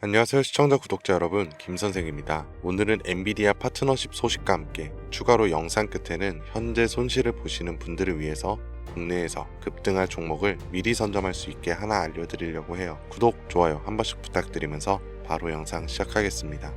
안녕하세요 시청자 구독자 여러분, 김선생입니다. 오늘은 엔비디아 파트너십 소식과 함께 추가로 영상 끝에는 현재 손실을 보시는 분들을 위해서 국내에서 급등할 종목을 미리 선점할 수 있게 하나 알려드리려고 해요. 구독, 좋아요 한 번씩 부탁드리면서 바로 영상 시작하겠습니다.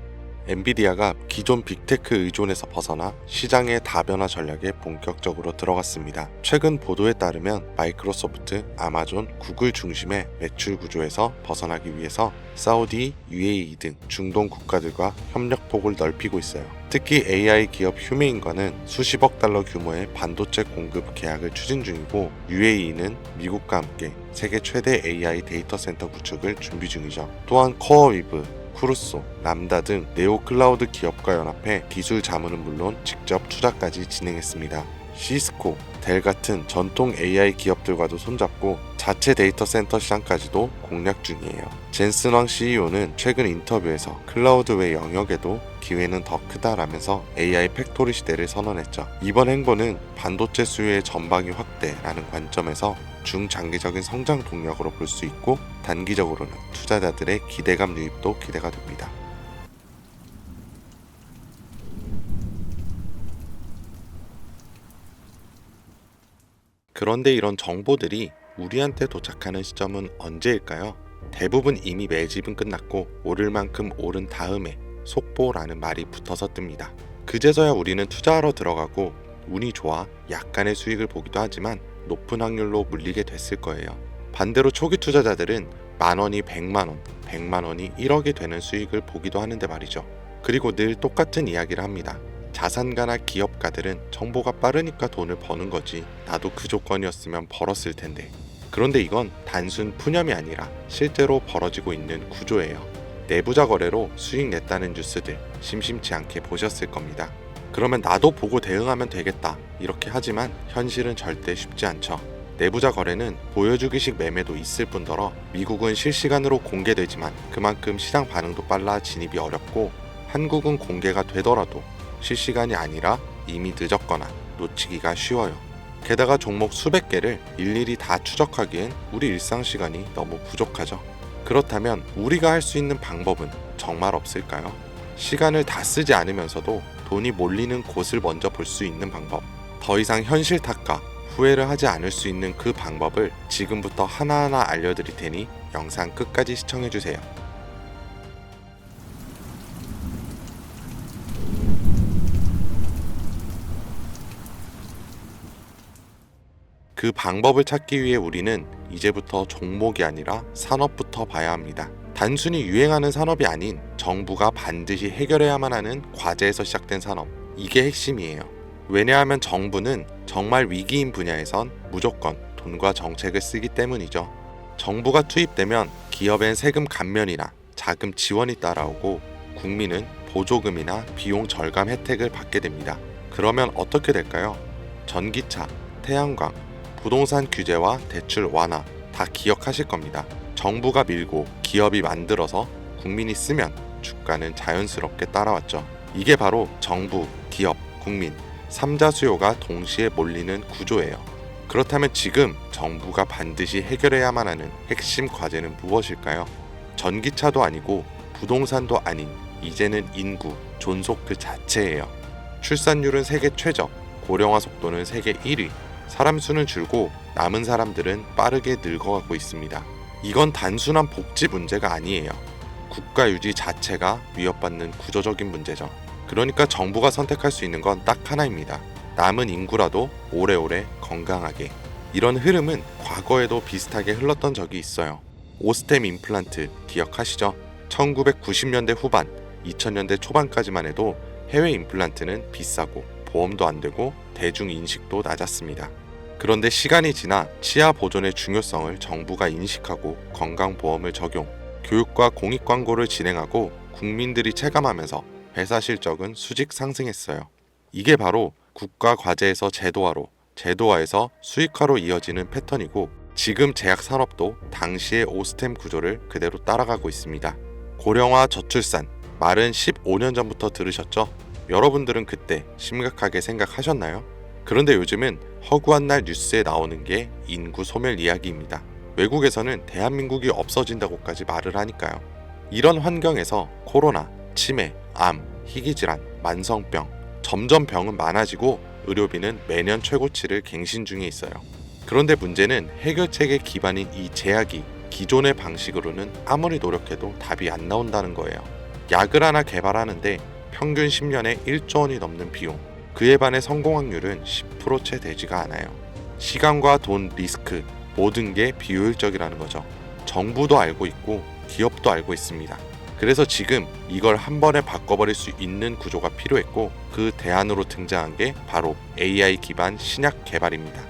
엔비디아가 기존 빅테크 의존에서 벗어나 시장의 다변화 전략에 본격적으로 들어갔습니다. 최근 보도에 따르면 마이크로소프트, 아마존, 구글 중심의 매출 구조에서 벗어나기 위해서 사우디, UAE 등 중동 국가들과 협력폭을 넓히고 있어요. 특히 AI 기업 휴메인과는 수십억 달러 규모의 반도체 공급 계약을 추진 중이고, UAE는 미국과 함께 세계 최대 AI 데이터 센터 구축을 준비 중이죠. 또한 코어위브, 쿠르소, 람다 등 네오 클라우드 기업과 연합해 기술 자문은 물론 직접 투자까지 진행했습니다. 시스코, 델 같은 전통 AI 기업들과도 손잡고 자체 데이터 센터 시장까지도 공략 중이에요. 젠슨 왕 CEO는 최근 인터뷰에서 클라우드 외 영역에도 기회는 더 크다라면서 AI 팩토리 시대를 선언했죠. 이번 행보는 반도체 수요의 전방위 확대라는 관점에서 중장기적인 성장 동력으로 볼 수 있고, 단기적으로는 투자자들의 기대감 유입도 기대가 됩니다. 그런데 이런 정보들이 우리한테 도착하는 시점은 언제일까요? 대부분 이미 매집은 끝났고 오를 만큼 오른 다음에 속보라는 말이 붙어서 뜹니다. 그제서야 우리는 투자하러 들어가고 운이 좋아 약간의 수익을 보기도 하지만 높은 확률로 물리게 됐을 거예요. 반대로 초기 투자자들은 만원이 100만원, 100만원이 1억이 되는 수익을 보기도 하는데 말이죠. 그리고 늘 똑같은 이야기를 합니다. 자산가나 기업가들은 정보가 빠르니까 돈을 버는 거지, 나도 그 조건이었으면 벌었을 텐데. 그런데 이건 단순 푸념이 아니라 실제로 벌어지고 있는 구조예요. 내부자 거래로 수익 냈다는 뉴스들 심심치 않게 보셨을 겁니다. 그러면 나도 보고 대응하면 되겠다 이렇게 하지만 현실은 절대 쉽지 않죠. 내부자 거래는 보여주기식 매매도 있을 뿐더러 미국은 실시간으로 공개되지만 그만큼 시장 반응도 빨라 진입이 어렵고, 한국은 공개가 되더라도 실시간이 아니라 이미 늦었거나 놓치기가 쉬워요. 게다가 종목 수백 개를 일일이 다 추적하기엔 우리 일상 시간이 너무 부족하죠. 그렇다면 우리가 할 수 있는 방법은 정말 없을까요? 시간을 다 쓰지 않으면서도 돈이 몰리는 곳을 먼저 볼 수 있는 방법, 더 이상 현실 탓과 후회를 하지 않을 수 있는 그 방법을 지금부터 하나하나 알려드릴 테니 영상 끝까지 시청해주세요. 그 방법을 찾기 위해 우리는 이제부터 종목이 아니라 산업부터 봐야 합니다. 단순히 유행하는 산업이 아닌 정부가 반드시 해결해야만 하는 과제에서 시작된 산업, 이게 핵심이에요. 왜냐하면 정부는 정말 위기인 분야에선 무조건 돈과 정책을 쓰기 때문이죠. 정부가 투입되면 기업엔 세금 감면이나 자금 지원이 따라오고, 국민은 보조금이나 비용 절감 혜택을 받게 됩니다. 그러면 어떻게 될까요? 전기차, 태양광, 부동산 규제와 대출 완화 다 기억하실 겁니다. 정부가 밀고 기업이 만들어서 국민이 쓰면 주가는 자연스럽게 따라왔죠. 이게 바로 정부, 기업, 국민 3자 수요가 동시에 몰리는 구조예요. 그렇다면 지금 정부가 반드시 해결해야만 하는 핵심 과제는 무엇일까요? 전기차도 아니고 부동산도 아닌, 이제는 인구, 존속 그 자체예요. 출산율은 세계 최저, 고령화 속도는 세계 1위, 사람 수는 줄고 남은 사람들은 빠르게 늙어가고 있습니다. 이건 단순한 복지 문제가 아니에요. 국가 유지 자체가 위협받는 구조적인 문제죠. 그러니까 정부가 선택할 수 있는 건 딱 하나입니다. 남은 인구라도 오래오래 건강하게. 이런 흐름은 과거에도 비슷하게 흘렀던 적이 있어요. 오스템 임플란트 기억하시죠? 1990년대 후반, 2000년대 초반까지만 해도 해외 임플란트는 비싸고 보험도 안 되고 대중 인식도 낮았습니다. 그런데 시간이 지나 치아 보존의 중요성을 정부가 인식하고 건강보험을 적용, 교육과 공익 광고를 진행하고 국민들이 체감하면서 회사 실적은 수직 상승했어요. 이게 바로 국가 과제에서 제도화로, 제도화에서 수익화로 이어지는 패턴이고, 지금 제약 산업도 당시의 오스템 구조를 그대로 따라가고 있습니다. 고령화 저출산, 말은 15년 전부터 들으셨죠? 여러분들은 그때 심각하게 생각하셨나요? 그런데 요즘은 허구한 날 뉴스에 나오는 게 인구 소멸 이야기입니다. 외국에서는 대한민국이 없어진다고까지 말을 하니까요. 이런 환경에서 코로나, 치매, 암, 희귀질환, 만성병, 점점 병은 많아지고 의료비는 매년 최고치를 갱신 중에 있어요. 그런데 문제는 해결책의 기반인 이 제약이 기존의 방식으로는 아무리 노력해도 답이 안 나온다는 거예요. 약을 하나 개발하는데 평균 10년에 1조 원이 넘는 비용, 그에 반해 성공 확률은 10% 채 되지가 않아요. 시간과 돈, 리스크, 모든 게 비효율적이라는 거죠. 정부도 알고 있고 기업도 알고 있습니다. 그래서 지금 이걸 한 번에 바꿔버릴 수 있는 구조가 필요했고 그 대안으로 등장한 게 바로 AI 기반 신약 개발입니다.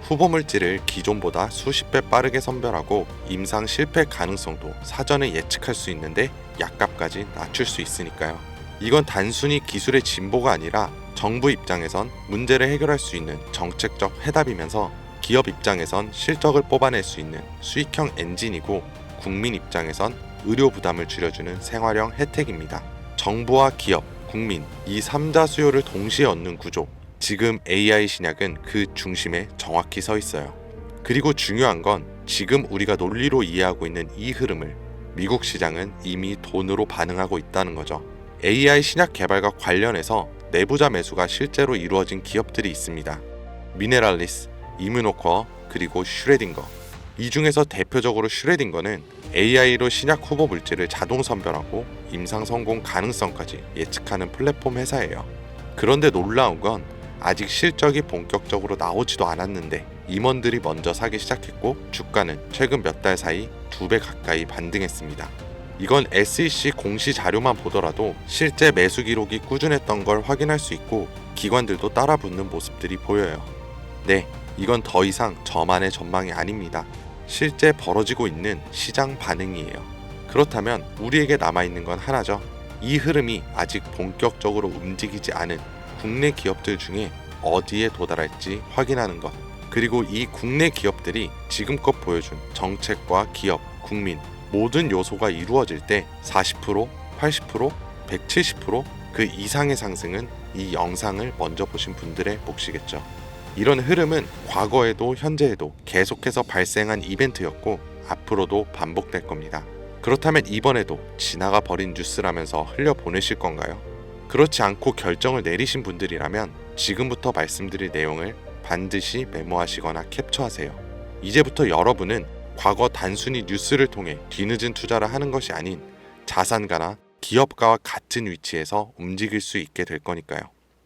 후보 물질을 기존보다 수십 배 빠르게 선별하고 임상 실패 가능성도 사전에 예측할 수 있는데 약값까지 낮출 수 있으니까요. 이건 단순히 기술의 진보가 아니라 정부 입장에선 문제를 해결할 수 있는 정책적 해답이면서 기업 입장에선 실적을 뽑아낼 수 있는 수익형 엔진이고 국민 입장에선 의료 부담을 줄여주는 생활형 혜택입니다. 정부와 기업, 국민 이 3자 수요를 동시에 얻는 구조, 지금 AI 신약은 그 중심에 정확히 서 있어요. 그리고 중요한 건 지금 우리가 논리로 이해하고 있는 이 흐름을 미국 시장은 이미 돈으로 반응하고 있다는 거죠. AI 신약 개발과 관련해서 내부자 매수가 실제로 이루어진 기업들이 있습니다. 미네랄리스, 이뮤노코어, 그리고 슈레딩거. 이 중에서 대표적으로 슈레딩거는 AI로 신약 후보 물질을 자동 선별하고 임상 성공 가능성까지 예측하는 플랫폼 회사예요. 그런데 놀라운 건 아직 실적이 본격적으로 나오지도 않았는데 임원들이 먼저 사기 시작했고 주가는 최근 몇 달 사이 2배 가까이 반등했습니다. 이건 SEC 공시 자료만 보더라도 실제 매수 기록이 꾸준했던 걸 확인할 수 있고 기관들도 따라붙는 모습들이 보여요. 네, 이건 더 이상 저만의 전망이 아닙니다. 실제 벌어지고 있는 시장 반응이에요. 그렇다면 우리에게 남아있는 건 하나죠. 이 흐름이 아직 본격적으로 움직이지 않은 국내 기업들 중에 어디에 도달할지 확인하는 것. 그리고 이 국내 기업들이 지금껏 보여준 정책과 기업, 국민 모든 요소가 이루어질 때 40%, 80%, 170% 그 이상의 상승은 이 영상을 먼저 보신 분들의 몫이겠죠. 이런 흐름은 과거에도 현재에도 계속해서 발생한 이벤트였고 앞으로도 반복될 겁니다. 그렇다면 이번에도 지나가 버린 뉴스라면서 흘려보내실 건가요? 그렇지 않고 결정을 내리신 분들이라면 지금부터 말씀드릴 내용을 반드시 메모하시거나 캡처하세요. 이제부터 여러분은 과거 단순히 뉴스를 통해 뒤늦은 투자를 하는 것이 아닌 자산가나 기업가와 같은 위치에서 움직일 수 있게 될 거니까요.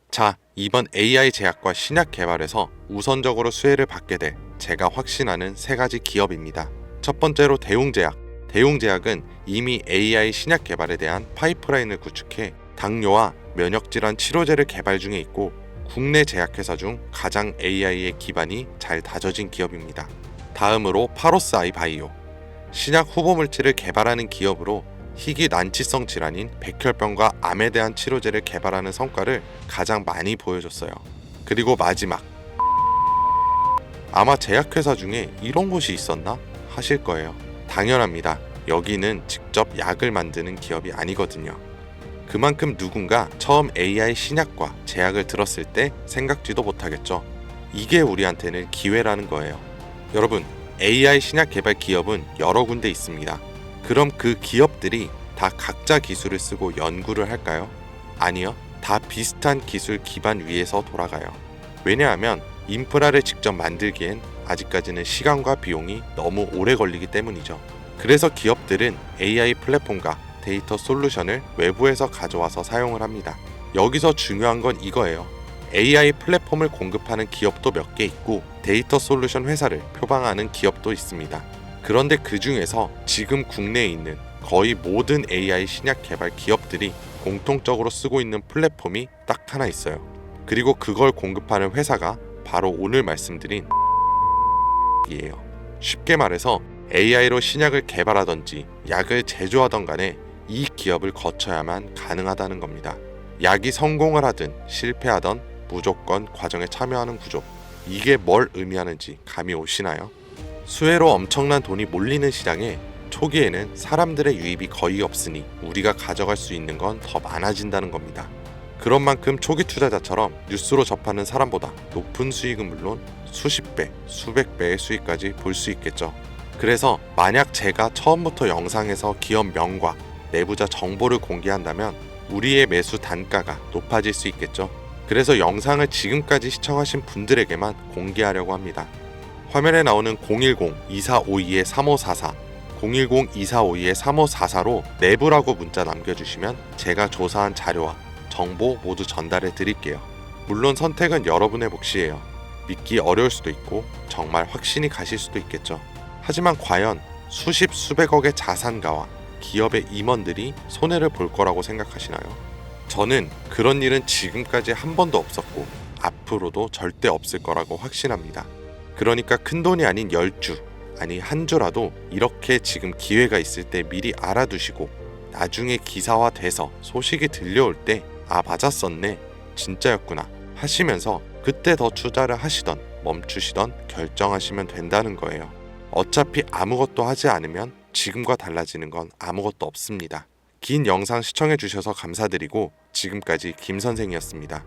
자, 이번 AI 제약과 신약 개발에서 우선적으로 수혜를 받게 될 제가 확신하는 3가지 기업입니다. 첫 번째로 대웅제약. 대웅제약은 이미 AI 신약 개발에 대한 파이프라인을 구축해 당뇨와 면역질환 치료제를 개발 중에 있고 국내 제약회사 중 가장 AI의 기반이 잘 다져진 기업입니다. 다음으로 파로스아이 바이오. 신약 후보 물질을 개발하는 기업으로 희귀 난치성 질환인 백혈병과 암에 대한 치료제를 개발하는 성과를 가장 많이 보여줬어요. 그리고 마지막. 아마 제약회사 중에 이런 곳이 있었나 하실 거예요. 당연합니다. 여기는 직접 약을 만드는 기업이 아니거든요. 그만큼 누군가 처음 AI 신약과 제약을 들었을 때 생각지도 못하겠죠. 이게 우리한테는 기회라는 거예요. 여러분, AI 신약 개발 기업은 여러 군데 있습니다. 그럼 그 기업들이 다 각자 기술을 쓰고 연구를 할까요? 아니요. 다 비슷한 기술 기반 위에서 돌아가요. 왜냐하면 인프라를 직접 만들기엔 아직까지는 시간과 비용이 너무 오래 걸리기 때문이죠. 그래서 기업들은 AI 플랫폼과 데이터 솔루션을 외부에서 가져와서 사용을 합니다. 여기서 중요한 건 이거예요. AI 플랫폼을 공급하는 기업도 몇 개 있고 데이터 솔루션 회사를 표방하는 기업도 있습니다. 그런데 그 중에서 지금 국내에 있는 거의 모든 AI 신약 개발 기업들이 공통적으로 쓰고 있는 플랫폼이 딱 하나 있어요. 그리고 그걸 공급하는 회사가 바로 오늘 말씀드린 이에요. 쉽게 말해서 AI로 신약을 개발하던지 약을 제조하던 간에 이 기업을 거쳐야만 가능하다는 겁니다. 약이 성공을 하든 실패하던 무조건 과정에 참여하는 구조. 이게 뭘 의미하는지 감이 오시나요? 수혜로 엄청난 돈이 몰리는 시장에 초기에는 사람들의 유입이 거의 없으니 우리가 가져갈 수 있는 건 더 많아진다는 겁니다. 그런 만큼 초기 투자자처럼 뉴스로 접하는 사람보다 높은 수익은 물론 수십 배, 수백 배의 수익까지 볼 수 있겠죠. 그래서 만약 제가 처음부터 영상에서 기업 명과 내부자 정보를 공개한다면 우리의 매수 단가가 높아질 수 있겠죠. 그래서 영상을 지금까지 시청하신 분들에게만 공개하려고 합니다. 화면에 나오는 010-2452-3544 010-2452-3544로 내부라고 문자 남겨주시면 제가 조사한 자료와 정보 모두 전달해 드릴게요. 물론 선택은 여러분의 몫이에요. 믿기 어려울 수도 있고 정말 확신이 가실 수도 있겠죠. 하지만 과연 수십 수백억의 자산가와 기업의 임원들이 손해를 볼 거라고 생각하시나요? 저는 그런 일은 지금까지 한 번도 없었고 앞으로도 절대 없을 거라고 확신합니다. 그러니까 큰돈이 아닌 10주, 아니 한 주라도 이렇게 지금 기회가 있을 때 미리 알아두시고 나중에 기사화돼서 소식이 들려올 때 아 맞았었네, 진짜였구나 하시면서 그때 더 투자를 하시던 멈추시던 결정하시면 된다는 거예요. 어차피 아무것도 하지 않으면 지금과 달라지는 건 아무것도 없습니다. 긴 영상 시청해 주셔서 감사드리고 지금까지 김 선생이었습니다.